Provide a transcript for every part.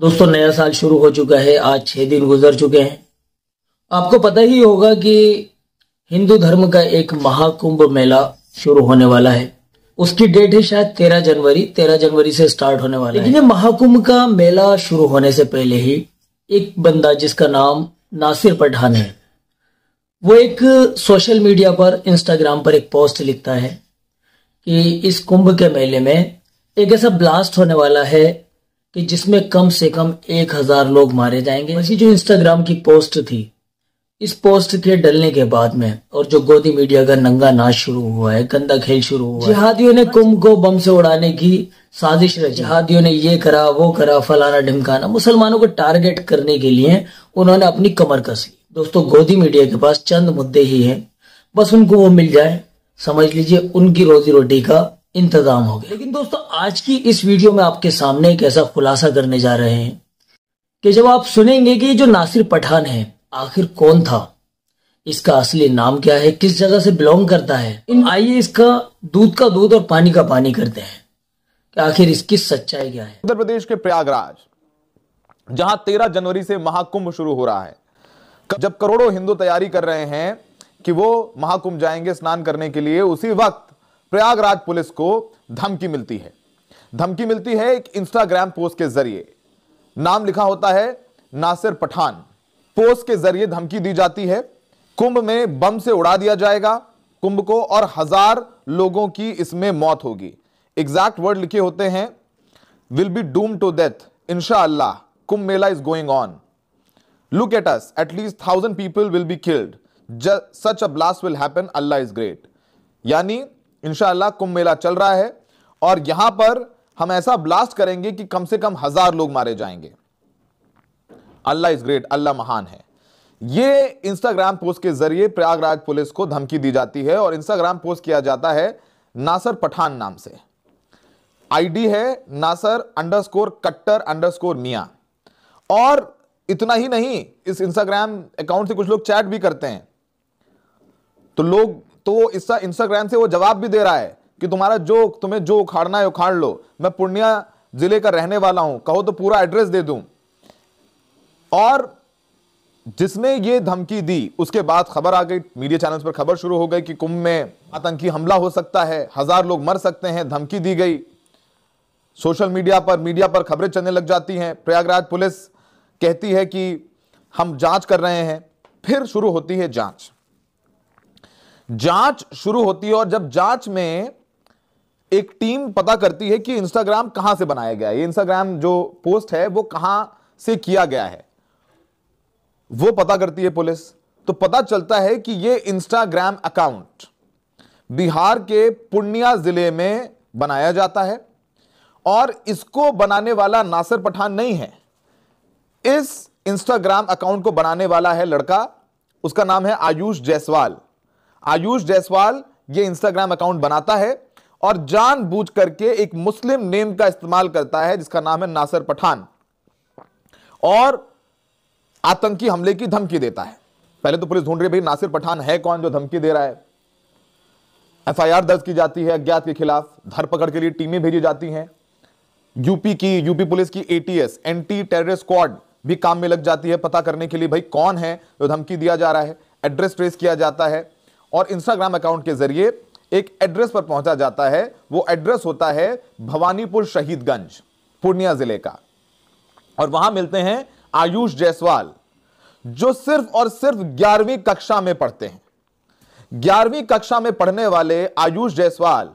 दोस्तों नया साल शुरू हो चुका है। आज 6 दिन गुजर चुके हैं। आपको पता ही होगा कि हिंदू धर्म का एक महाकुंभ मेला शुरू होने वाला है। उसकी डेट है शायद 13 जनवरी। 13 जनवरी से स्टार्ट होने वाला है। लेकिन ये महाकुंभ का मेला शुरू होने से पहले ही एक बंदा जिसका नाम नासिर पठान है, वो एक सोशल मीडिया पर, इंस्टाग्राम पर एक पोस्ट लिखता है कि इस कुंभ के मेले में एक ऐसा ब्लास्ट होने वाला है कि जिसमें कम से कम 1000 लोग मारे जाएंगे। वैसी जो इंस्टाग्राम की पोस्ट थी, इस पोस्ट के डलने के बाद में और जो गोदी मीडिया का नंगा नाच शुरू हुआ है, गंदा खेल शुरू हुआ है। जिहादियों ने कुंभ को बम से उड़ाने की साजिश रची। जिहादियों ने ये करा, वो करा, फलाना ढिमकाना। मुसलमानों को टारगेट करने के लिए उन्होंने अपनी कमर कस ली। दोस्तों, गोदी मीडिया के पास चंद मुद्दे ही हैं, बस उनको वो मिल जाए, समझ लीजिए उनकी रोजी रोटी का इंतजाम हो गया। लेकिन दोस्तों, आज की इस वीडियो में आपके सामने एक ऐसा खुलासा करने जा रहे हैं कि जब आप सुनेंगे कि जो नासिर पठान है आखिर कौन था, इसका असली नाम क्या है, किस जगह से बिलोंग करता है, आइए इसका दूध का दूध और पानी का पानी करते हैं कि आखिर इसकी सच्चाई क्या है। उत्तर प्रदेश के प्रयागराज, जहां 13 जनवरी से महाकुंभ शुरू हो रहा है, जब करोड़ों हिंदू तैयारी कर रहे हैं कि वो महाकुंभ जाएंगे स्नान करने के लिए, उसी वक्त प्रयागराज पुलिस को धमकी मिलती है। धमकी मिलती है एक इंस्टाग्राम पोस्ट के जरिए। नाम लिखा होता है नासिर पठान। पोस्ट के जरिए धमकी दी जाती है, कुंभ में बम से उड़ा दिया जाएगा कुंभ को और 1000 लोगों की इसमें मौत होगी। एग्जैक्ट वर्ड लिखे होते हैं, will be doom to death इंशाअल्लाह, Kumbh Mela is going on, look at us, at least 1000 people will be killed, such a blast will happen, Allah is great. यानी इंशाअल्लाह कुंभ मेला चल रहा है और यहां पर हम ऐसा ब्लास्ट करेंगे कि कम से कम 1000 लोग मारे जाएंगे। अल्लाह इज ग्रेट, अल्लाह महान है। ये इंस्टाग्राम पोस्ट के जरिए प्रयागराज पुलिस को धमकी दी जाती है और इंस्टाग्राम पोस्ट किया जाता है नासिर पठान नाम से। आईडी है नासर_कट्टर_मियां। और इतना ही नहीं, इस इंस्टाग्राम अकाउंट से कुछ लोग चैट भी करते हैं। तो इंस्टाग्राम से वो जवाब भी दे रहा है कि तुम्हें जो उखाड़ना है उखाड़ लो, मैं पूर्णिया जिले का रहने वाला हूं, कहो तो पूरा एड्रेस दे दूं। और जिसने ये धमकी दी उसके बाद खबर आ गई, मीडिया चैनल्स पर खबर शुरू हो गई कि कुंभ में आतंकी हमला हो सकता है, 1000 लोग मर सकते हैं, धमकी दी गई। सोशल मीडिया पर खबरें चलने लग जाती हैं। प्रयागराज पुलिस कहती है कि हम जांच कर रहे हैं। फिर शुरू होती है जांच शुरू होती है और जब जांच में एक टीम पता करती है कि इंस्टाग्राम कहां से बनाया गया है, ये इंस्टाग्राम जो पोस्ट है वो कहां से किया गया है, वो पता करती है पुलिस। तो पता चलता है कि ये इंस्टाग्राम अकाउंट बिहार के पूर्णिया जिले में बनाया जाता है और इसको बनाने वाला नासिर पठान नहीं है। इस इंस्टाग्राम अकाउंट को बनाने वाला है लड़का, उसका नाम है आयुष जायसवाल। आयुष जायसवाल ये इंस्टाग्राम अकाउंट बनाता है और जानबूझ करके एक मुस्लिम नेम का इस्तेमाल करता है जिसका नाम है नासिर पठान, और आतंकी हमले की धमकी देता है। पहले तो पुलिस ढूंढ रही है भाई नासिर पठान है कौन जो धमकी दे रहा है। एफआईआर दर्ज की जाती है अज्ञात के खिलाफ, धरपकड़ के लिए टीमें भेजी जाती हैं। यूपी पुलिस की एटीएस, एंटी टेररिस्ट स्क्वाड भी काम में लग जाती है पता करने के लिए भाई कौन है जो धमकी दिया जा रहा है। एड्रेस ट्रेस किया जाता है और इंस्टाग्राम अकाउंट के जरिए एक एड्रेस पर पहुंचा जाता है। वो एड्रेस होता है भवानीपुर शहीदगंज, पूर्णिया जिले का। और वहां मिलते हैं आयुष जायसवाल, जो सिर्फ और सिर्फ 11वीं कक्षा में पढ़ते हैं। 11वीं कक्षा में पढ़ने वाले आयुष जायसवाल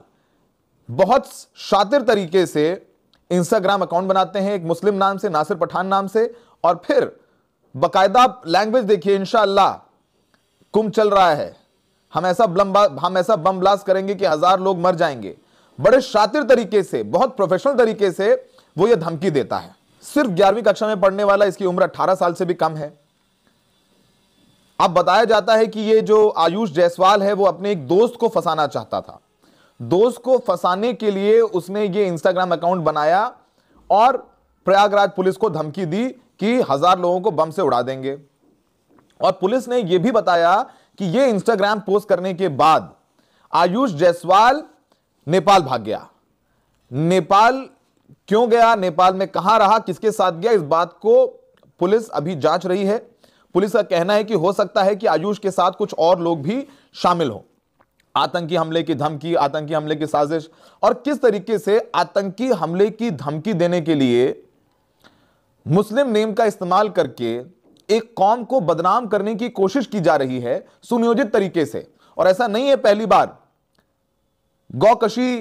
बहुत शातिर तरीके से इंस्टाग्राम अकाउंट बनाते हैं एक मुस्लिम नाम से, नासिर पठान नाम से, और फिर बकायदा लैंग्वेज देखिए, इंशाअल्लाह कुंभ चल रहा है, हम ऐसा बम ब्लास्ट करेंगे कि 1000 लोग मर जाएंगे। बड़े शातिर तरीके से, बहुत प्रोफेशनल तरीके से वो ये धमकी देता है। सिर्फ 11वीं कक्षा में पढ़ने वाला, इसकी उम्र 18 साल से भी कम है। अब बताया जाता है कि ये जो आयुष जायसवाल है वो अपने एक दोस्त को फंसाना चाहता था। दोस्त को फंसाने के लिए उसने ये इंस्टाग्राम अकाउंट बनाया और प्रयागराज पुलिस को धमकी दी कि 1000 लोगों को बम से उड़ा देंगे। और पुलिस ने यह भी बताया कि यह इंस्टाग्राम पोस्ट करने के बाद आयुष जायसवाल नेपाल भाग गया। नेपाल क्यों गया, नेपाल में कहां रहा, किसके साथ गया, इस बात को पुलिस अभी जांच रही है। पुलिस का कहना है कि हो सकता है कि आयुष के साथ कुछ और लोग भी शामिल हो। आतंकी हमले की धमकी, आतंकी हमले की साजिश, और किस तरीके से आतंकी हमले की धमकी देने के लिए मुस्लिम नेम का इस्तेमाल करके एक कौम को बदनाम करने की कोशिश की जा रही है सुनियोजित तरीके से। और ऐसा नहीं है पहली बार, गौकशी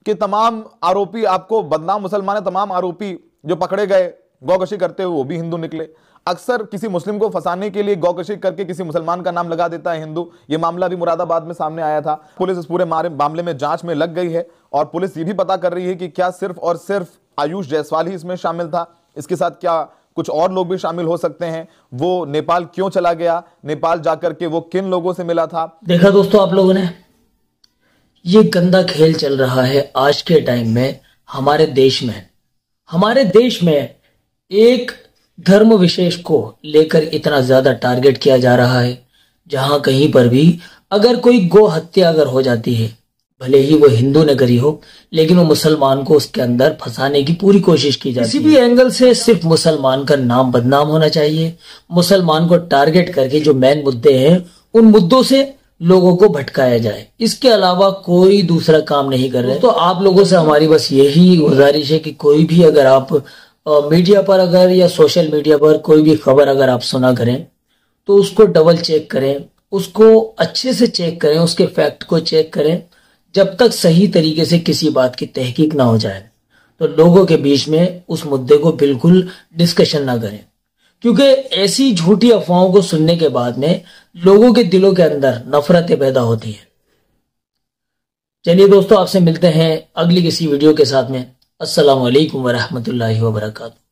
के तमाम आरोपी, आपको बदनाम मुसलमान है, तमाम आरोपी जो पकड़े गए गौकशी करते हुए वो भी हिंदू निकले। अक्सर किसी मुस्लिम को फंसाने के लिए गौकशी करके किसी मुसलमान का नाम लगा देता है हिंदू। ये मामला भी मुरादाबाद में सामने आया था। पुलिस इस पूरे मामले में जांच में लग गई है और पुलिस ये भी पता कर रही है कि क्या सिर्फ और सिर्फ आयुष जायसवाल ही इसमें शामिल था, इसके साथ क्या कुछ और लोग भी शामिल हो सकते हैं। वो नेपाल क्यों चला गया, नेपाल जाकर के वो किन लोगों से मिला था। देखा दोस्तों आप लोगों ने, ये गंदा खेल चल रहा है आज के टाइम में हमारे देश में। हमारे देश में एक धर्म विशेष को लेकर इतना ज्यादा टारगेट किया जा रहा है, जहां कहीं पर भी अगर कोई गौ हत्या अगर हो जाती है, भले ही वो हिंदू ने करी हो, लेकिन वो मुसलमान को उसके अंदर फंसाने की पूरी कोशिश की जाती है। किसी भी एंगल से सिर्फ मुसलमान का नाम बदनाम होना चाहिए। मुसलमान को टारगेट करके जो मेन मुद्दे हैं उन मुद्दों से लोगों को भटकाया जाए, इसके अलावा कोई दूसरा काम नहीं कर रहे। तो आप लोगों से हमारी बस यही गुजारिश है कि कोई भी अगर आप मीडिया पर अगर या सोशल मीडिया पर कोई भी खबर अगर आप सुना करें तो उसको डबल चेक करें, उसको अच्छे से चेक करें, उसके फैक्ट को चेक करें। जब तक सही तरीके से किसी बात की तहकीक ना हो जाए तो लोगों के बीच में उस मुद्दे को बिल्कुल डिस्कशन ना करें, क्योंकि ऐसी झूठी अफवाहों को सुनने के बाद में लोगों के दिलों के अंदर नफरतें पैदा होती हैं। चलिए दोस्तों, आपसे मिलते हैं अगली किसी वीडियो के साथ में। अस्सलामु अलैकुम वरहमतुल्लाहि वबरकातुहू।